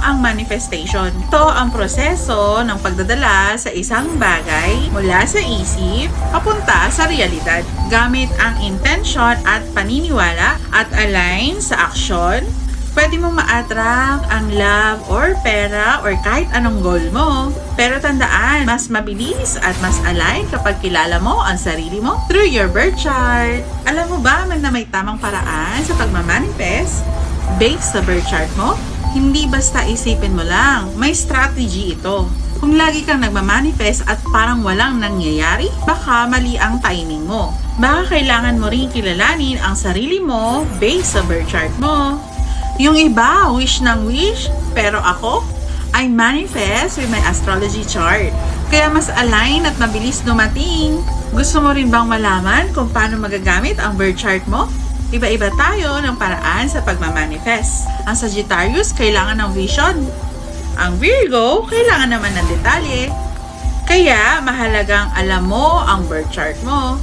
ang manifestation. Ito ang proseso ng pagdadala sa isang bagay mula sa isip papunta sa realidad gamit ang intention at paniniwala at align sa aksyon. Pwede mong ma-attract ang love or pera or kahit anong goal mo. Pero tandaan, mas mabilis at mas align kapag kilala mo ang sarili mo through your birth chart. Alam mo ba na may tamang paraan sa pagmamanifest based sa birth chart mo? Hindi basta isipin mo lang, may strategy ito. Kung lagi kang nagmamanifest at parang walang nangyayari, baka mali ang timing mo. Baka kailangan mo rin kilalanin ang sarili mo based sa birth chart mo. Yung iba, wish ng wish, pero ako, I manifest with my astrology chart. Kaya mas align at mabilis dumating. Gusto mo rin bang malaman kung paano magagamit ang birth chart mo? Iba-iba tayo ng paraan sa pagmamanifest. Ang Sagittarius, kailangan ng vision. Ang Virgo, kailangan naman ng detalye. Kaya, mahalagang alam mo ang birth chart mo.